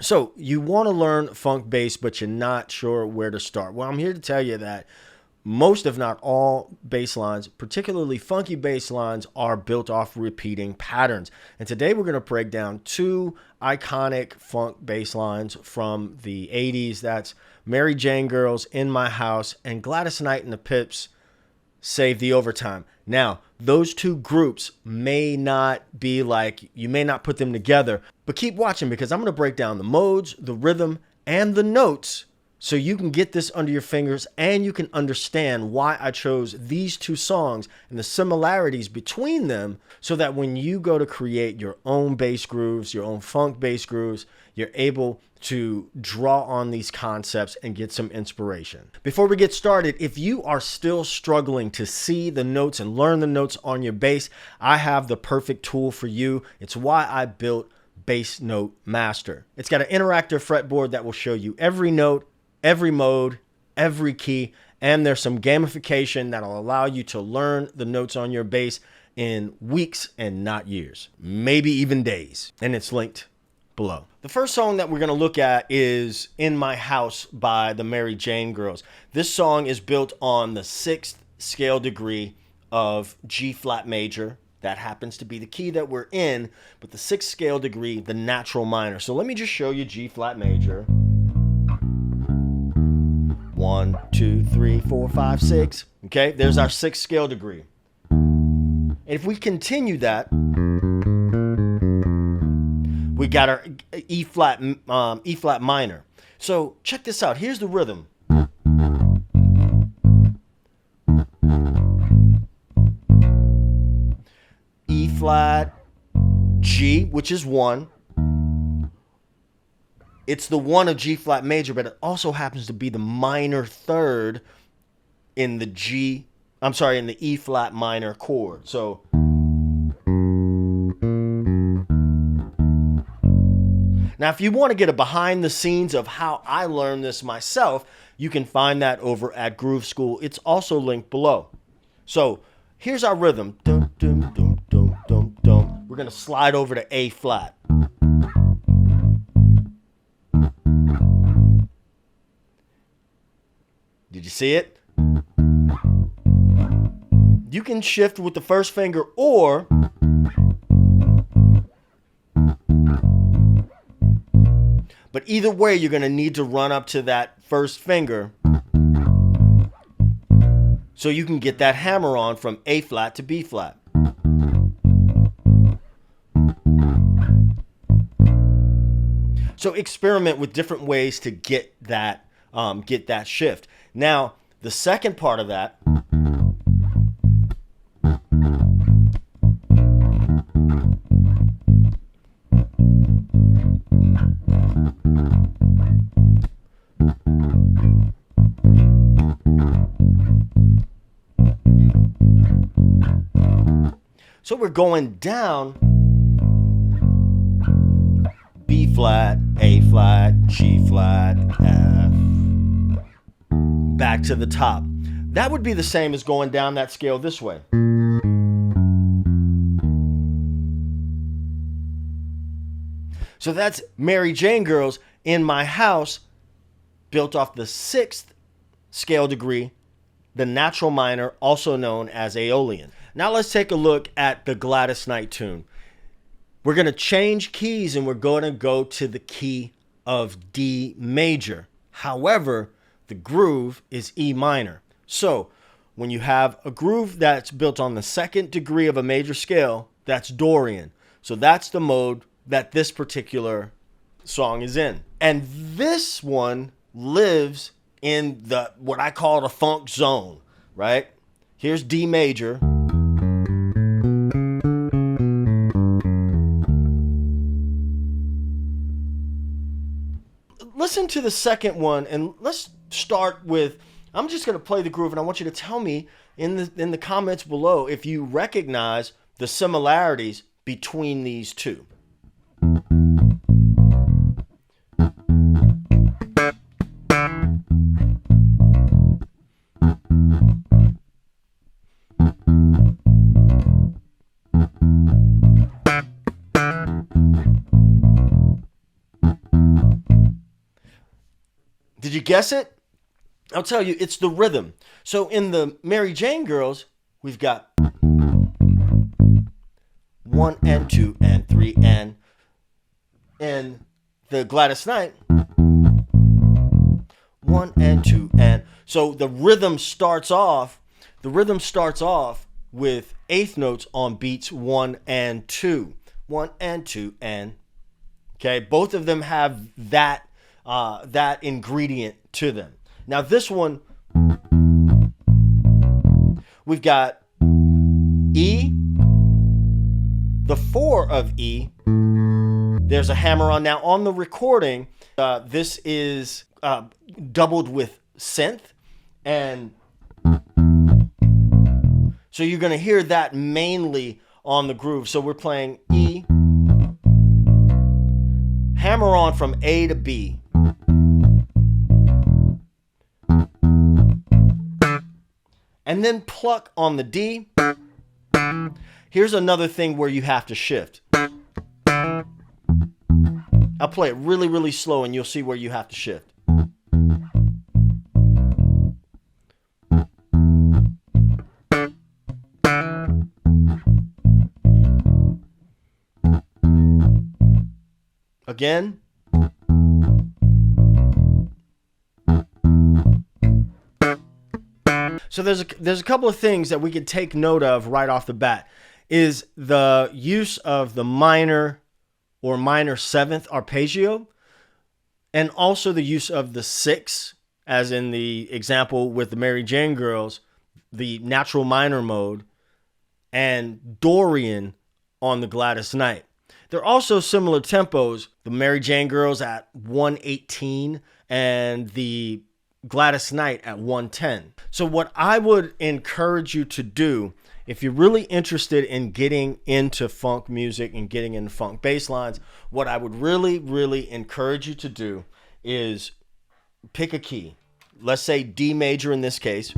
So you want to learn funk bass, but you're not sure where to start. Well, I'm here to tell you that most, if not all, bass lines, particularly funky bass lines, are built off repeating patterns. And today we're going to break down two iconic funk bass lines from the 80s. That's Mary Jane Girls, In My House, and Gladys Knight and the Pips, Save the Overtime. Now, those two groups may not be like, you may not put them together, but keep watching because I'm going to break down the modes, the rhythm, and the notes so you can get this under your fingers and you can understand why I chose these two songs and the similarities between them, so that when you go to create your own bass grooves, your own funk bass grooves, you're able to draw on these concepts and get some inspiration. Before we get started, if you are still struggling to see the notes and learn the notes on your bass, I have the perfect tool for you. It's why I built Bass Note Master. It's got an interactive fretboard that will show you every note, every mode, every key, and there's some gamification that'll allow you to learn the notes on your bass in weeks and not years, maybe even days. And it's linked below. The first song that we're going to look at is In My House by the Mary Jane Girls. This song is built on the 6th scale degree of G flat major. That happens to be the key that we're in, but the 6th scale degree, the natural minor. So let me just show you G flat major. 1, 2, 3, 4, 5, 6. Okay, there's our 6th scale degree. And if we continue that, we got our E flat minor. So check this out. Here's the rhythm. E flat, G, which is 1. It's the 1 of G flat major, but it also happens to be the minor 3rd in the in the E flat minor chord. So now, if you want to get a behind the scenes of how I learned this myself, you can find that over at Groove School. It's also linked below. So here's our rhythm. Dum, dum, dum, dum, dum, dum. We're going to slide over to A flat. Did you see it? You can shift with the first finger, or but either way, you're going to need to run up to that first finger so you can get that hammer-on from A flat to B flat. So experiment with different ways to get that shift. Now, the second part of that, so we're going down B flat, A flat, G flat, F, back to the top. That would be the same as going down that scale this way. So that's Mary Jane Girls, In My House, built off the 6th scale degree, the natural minor, also known as Aeolian. Now let's take a look at the Gladys Knight tune. We're going to change keys and we're going to go to the key of D major. However, the groove is E minor. So when you have a groove that's built on the 2nd degree of a major scale, that's Dorian. So that's the mode that this particular song is in. And this one lives in the what I call the funk zone, right? Here's D major. Listen to the second one, and let's start with, I'm just going to play the groove, and I want you to tell me in the comments below if you recognize the similarities between these two. guess it? I'll tell you, it's the rhythm. So in the Mary Jane Girls, we've got 1 and 2 and 3 and in the Gladys Knight, 1 and 2 and. So the rhythm starts off with eighth notes on beats 1 and 2. 1 and 2 and. Okay, both of them have that that ingredient to them. Now this one, we've got E, the 4 of E. There's a hammer-on. Now on the recording, this is doubled with synth, and so you're going to hear that mainly on the groove. So we're playing E, hammer-on from A to B. And then pluck on the D. Here's another thing where you have to shift. I'll play it really, really slow and you'll see where you have to shift. Again. So there's a couple of things that we could take note of right off the bat. Is the use of the minor or minor 7th arpeggio, and also the use of the 6, as in the example with the Mary Jane Girls, the natural minor mode, and Dorian on the Gladys Knight. They're also similar tempos. The Mary Jane Girls at 118 and the Gladys Knight at 110. So what I would encourage you to do, if you're really interested in getting into funk music and getting into funk bass lines, what I would really, really encourage you to do is pick a key. Let's say D major in this case.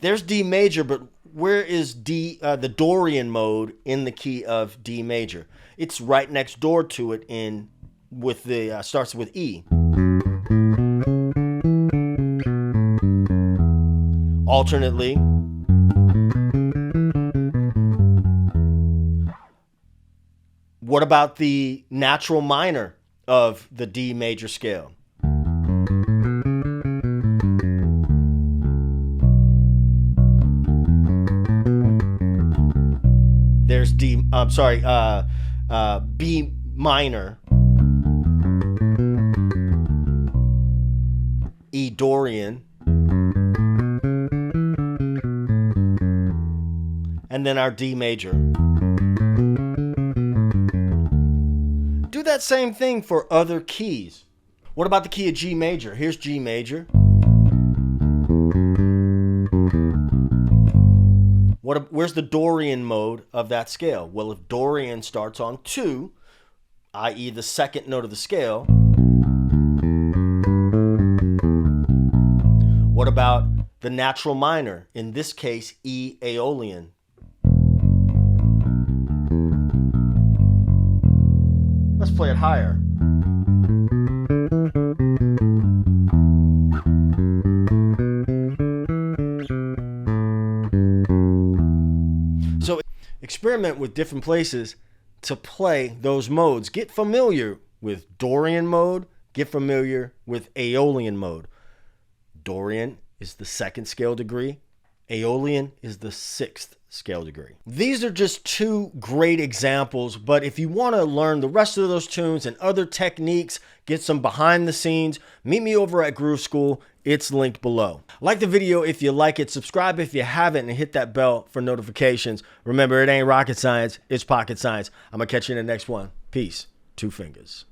There's D major, but where is D, the Dorian mode in the key of D major? It's right next door to it in with the starts with E. Alternately, what about the natural minor of the D major scale? There's B minor, E Dorian, and then our D major. Do that same thing for other keys. What about the key of G major? Here's G major. Where's the Dorian mode of that scale? Well, if Dorian starts on 2, i.e. the second note of the scale, what about the natural minor? In this case, E Aeolian. Let's play it higher. So experiment with different places to play those modes. Get familiar with Dorian mode. Get familiar with Aeolian mode. Dorian is the 2nd scale degree. Aeolian is the 6th scale degree. These are just 2 great examples, but if you want to learn the rest of those tunes and other techniques, get some behind the scenes, meet me over at Groove School. It's linked below. Like the video if you like it, subscribe if you haven't, and hit that bell for notifications. Remember, it ain't rocket science, it's pocket science. I'm gonna catch you in the next one. Peace. 2 fingers.